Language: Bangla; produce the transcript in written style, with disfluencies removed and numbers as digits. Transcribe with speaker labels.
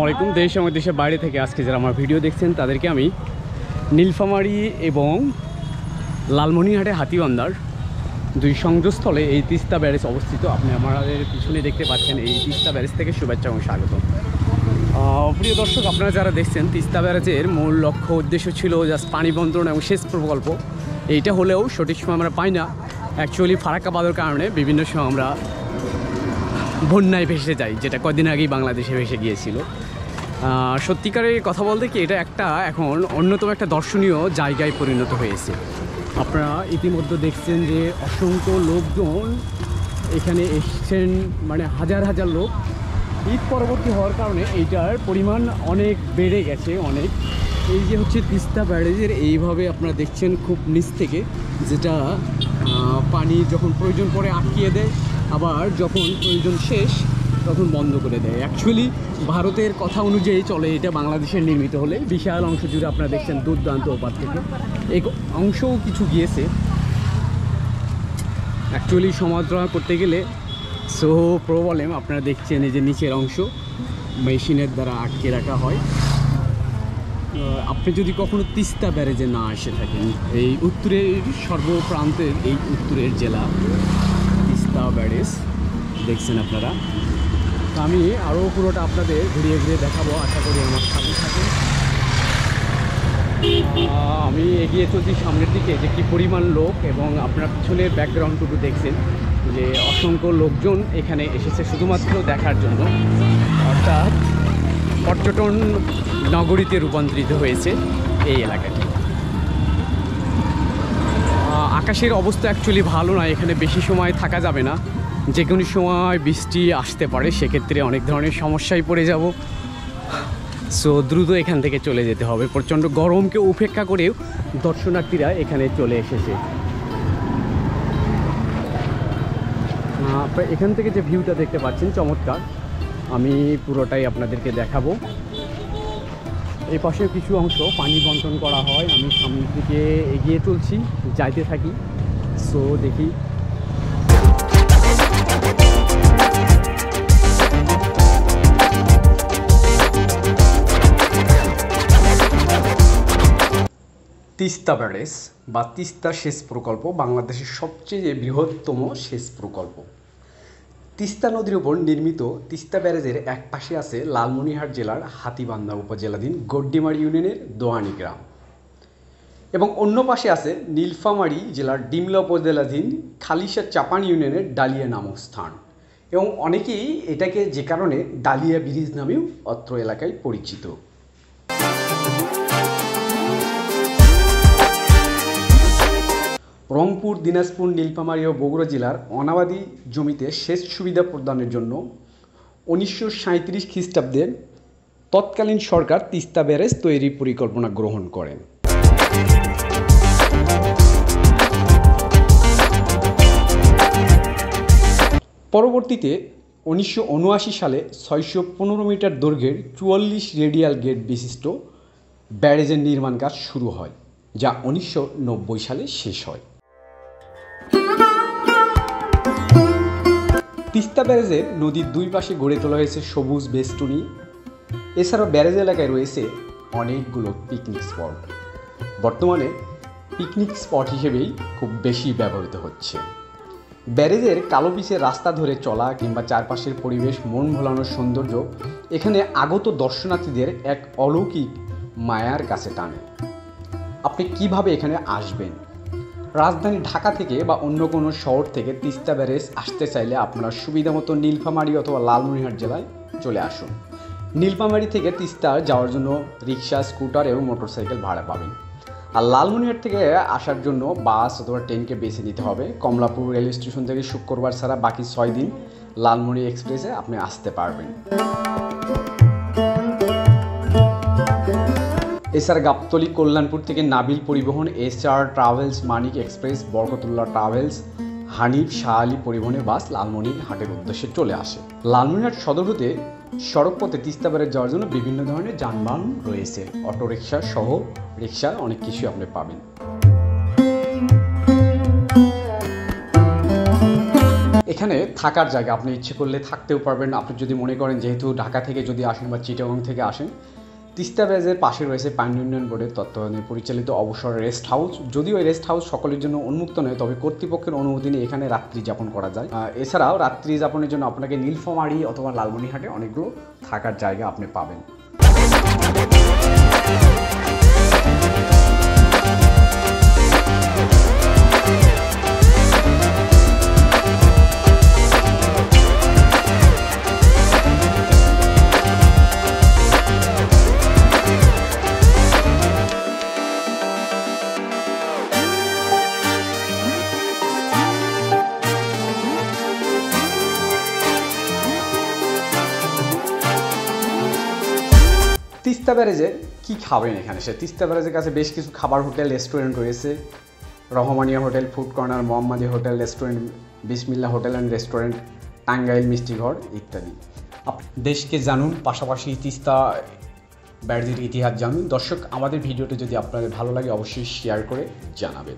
Speaker 1: আলাইকুম। দেশ এবং দেশের বাইরে থেকে আজকে যারা আমার ভিডিও দেখছেন তাদেরকে আমি নীলফামারী এবং লালমনিরহাটে হাতীবান্ধার দুই সংযোগস্থলে এই তিস্তা ব্যারেজ অবস্থিত। আপনি আমাদের পিছনে দেখতে পাচ্ছেন এই তিস্তা ব্যারেজ থেকে শুভেচ্ছা এবং স্বাগত। প্রিয় দর্শক, আপনারা যারা দেখছেন তিস্তা ব্যারেজের মূল লক্ষ্য উদ্দেশ্য ছিল জাস্ট পানি বন্টন এবং সেচ প্রকল্প। এইটা হলেও সঠিক সময় আমরা পাই না। অ্যাকচুয়ালি ফারাক্কা বাঁধের কারণে বিভিন্ন সময় আমরা বন্যায় ভেসে যাই, যেটা কদিন আগেই বাংলাদেশে ভেসে গিয়েছিল। সত্যিকারের কথা বলতে কি, এটা একটা এখন অন্যতম একটা দর্শনীয় জায়গায় পরিণত হয়েছে। আপনারা ইতিমধ্যে দেখছেন যে অসংখ্য লোকজন এখানে এসছেন, মানে হাজার হাজার লোক। ঈদ পরবর্তী হওয়ার কারণে এইটার পরিমাণ অনেক বেড়ে গেছে অনেক। এই যে হচ্ছে তিস্তা ব্যারেজের এইভাবে আপনারা দেখছেন খুব নিচ থেকে, যেটা পানি যখন প্রয়োজন পড়ে আটকিয়ে দেয়, আবার যখন প্রয়োজন শেষ তখন বন্ধ করে দেয়। অ্যাকচুয়ালি ভারতের কথা অনুযায়ী চলে এটা, বাংলাদেশের নির্মিত হলে বিশাল অংশ জুড়ে আপনারা দেখছেন দুর্দান্ত ওপার থেকে এই অংশও কিছু গিয়েছে। অ্যাকচুয়ালি সমাদরণ করতে গেলে সো প্রবলেম। আপনারা দেখছেন এই যে নিচের অংশ মেশিনের দ্বারা আটকে রাখা হয়। আপনি যদি কখনো তিস্তা ব্যারেজে না এসে থাকেন, এই উত্তরের সর্বপ্রান্তের এই উত্তরের জেলা তিস্তা ব্যারেজ দেখছেন আপনারা। তো আমি আরও পুরোটা আপনাদের ঘুরিয়ে ঘুরিয়ে দেখাবো, আশা করি আমার সাথে থাকেন। আমি এগিয়ে চলছি সামনের দিকে, যে কী পরিমাণ লোক, এবং আপনার পিছনের ব্যাকগ্রাউন্ডটুকু দেখছেন যে অসংখ্য লোকজন এখানে এসেছে শুধুমাত্র দেখার জন্য। অর্থাৎ পর্যটন নগরীতে রূপান্তরিত হয়েছে এই এলাকাটি। আকাশের অবস্থা অ্যাকচুয়ালি ভালো নয়, এখানে বেশি সময় থাকা যাবে না। যে কোনো সময় বৃষ্টি আসতে পারে, সেক্ষেত্রে অনেক ধরনের সমস্যায় পড়ে যাব। সো দ্রুত এখান থেকে চলে যেতে হবে। প্রচণ্ড গরমকে উপেক্ষা করেও দর্শনার্থীরা এখানে চলে এসেছে। এখান থেকে যে ভিউটা দেখতে পাচ্ছেন চমৎকার, আমি পুরোটাই আপনাদেরকে দেখাবো। এই পাশে কিছু অংশ পানি বন্টন করা হয়। আমি সামনের দিকে এগিয়ে চলছি, যাইতে থাকি। সো দেখি তিস্তা ব্যারেজ বা তিস্তা সেচ প্রকল্প বাংলাদেশের সবচেয়ে বৃহত্তম সেচ প্রকল্প। তিস্তা নদীর উপর নির্মিত তিস্তা ব্যারেজের এক পাশে আছে লালমনিরহাট জেলার হাতীবান্ধা উপজেলাধীন গড্ডিমারি ইউনিয়নের দোয়ানি গ্রাম, এবং অন্য পাশে আছে নীলফামারী জেলার ডিমলা উপজেলাধীন খালিশা চাপান ইউনিয়নের ডালিয়া নামক স্থান, এবং অনেকেই এটাকে যে কারণে ডালিয়া ব্রিজ নামেও অত্র এলাকায় পরিচিত। রংপুর, দিনাজপুর, নীলফামারী ও বগুড়া জেলার অনাবাদী জমিতে সেচ সুবিধা প্রদানের জন্য 1937 খ্রিস্টাব্দে তৎকালীন সরকার তিস্তা ব্যারেজ তৈরির পরিকল্পনা গ্রহণ করেন। পরবর্তীতে 1979 সালে 615 মিটার দৈর্ঘ্যের 44 রেডিয়াল গেট বিশিষ্ট ব্যারেজের নির্মাণ কাজ শুরু হয়, যা 1990 সালে শেষ হয়। তিস্তা ব্যারেজের নদীর দুই পাশে গড়ে তোলা হয়েছে সবুজ বেষ্টনী। এছাড়াও ব্যারেজ এলাকায় রয়েছে অনেকগুলো পিকনিক স্পট। বর্তমানে পিকনিক স্পট হিসেবেই খুব বেশি ব্যবহৃত হচ্ছে। ব্যারেজের কালো পিচের রাস্তা ধরে চলা কিংবা চারপাশের পরিবেশ মন ভোলানোর সৌন্দর্য এখানে আগত দর্শনার্থীদের এক অলৌকিক মায়ার কাছে টানে। আপনি কিভাবে এখানে আসবেন? রাজধানী ঢাকা থেকে বা অন্য কোনো শহর থেকে তিস্তা ব্যারেজ আসতে চাইলে আপনারা সুবিধা মতো নীলফামারী অথবা লালমনিরহাট জেলায় চলে আসুন। নীলফামারী থেকে তিস্তা যাওয়ার জন্য রিক্সা, স্কুটার এবং মোটরসাইকেল ভাড়া পাবেন। আর লালমনিরহাট থেকে আসার জন্য বাস অথবা ট্রেনকে বেছে নিতে হবে। কমলাপুর রেল স্টেশন থেকে শুক্রবার ছাড়া বাকি 6 দিন লালমনি এক্সপ্রেসে আপনি আসতে পারবেন। এছাড়া গাবতলী, কল্যাণপুর থেকে নাবিল পরিবহন, এসআর ট্রাভেলস, মানিক এক্সপ্রেস, বরকতুল্লাহ ট্রাভেলস, হানিফ, শাহ আলী পরিবহনের বাস লালমনিরহাটের উদ্দেশ্যে চলে আসে। লালমনিরহাট সদর হতে সড়কপথে তিস্তা ব্যারেজ যাওয়ার জন্য বিভিন্ন ধরনের যানবাহন রয়েছে, অটোরিকশা সহ রিক্সা, অনেক কিছু আপনি পাবেন। এখানে থাকার জায়গা, আপনি ইচ্ছে করলে থাকতেও পারবেন। আপনি যদি মনে করেন যেহেতু ঢাকা থেকে যদি আসেন বা চিটাগং থেকে আসেন, তিস্তা ব্যারেজের পাশে রয়েছে পানি উন্নয়ন বোর্ডের তত্ত্বাবধানে পরিচালিত অবসর রেস্ট হাউস। যদিও এই রেস্ট হাউস সকলের জন্য উন্মুক্ত নয়, তবে কর্তৃপক্ষের অনুমতি নিয়ে এখানে রাত্রি যাপন করা যায়। এছাড়াও রাত্রি যাপনের জন্য আপনাকে নীলফামারী অথবা লালমনিরহাটে অনেকগুলো থাকার জায়গা আপনি পাবেন। তিস্তা ব্যারেজে কী খাবেন এখানে? সে তিস্তা ব্যারেজের কাছে বেশ কিছু খাবার হোটেল রেস্টুরেন্ট রয়েছে। Rahmania hotel, food corner, Mohammad hotel restaurant, Bismillah hotel and restaurant, Tangail মিষ্টি ঘর ইত্যাদি। দেশকে জানুন, পাশাপাশি তিস্তা ব্যারেজের ইতিহাস জানুন। দর্শক, আমাদের ভিডিওটি যদি আপনাদের ভালো লাগে অবশ্যই শেয়ার করে জানাবেন।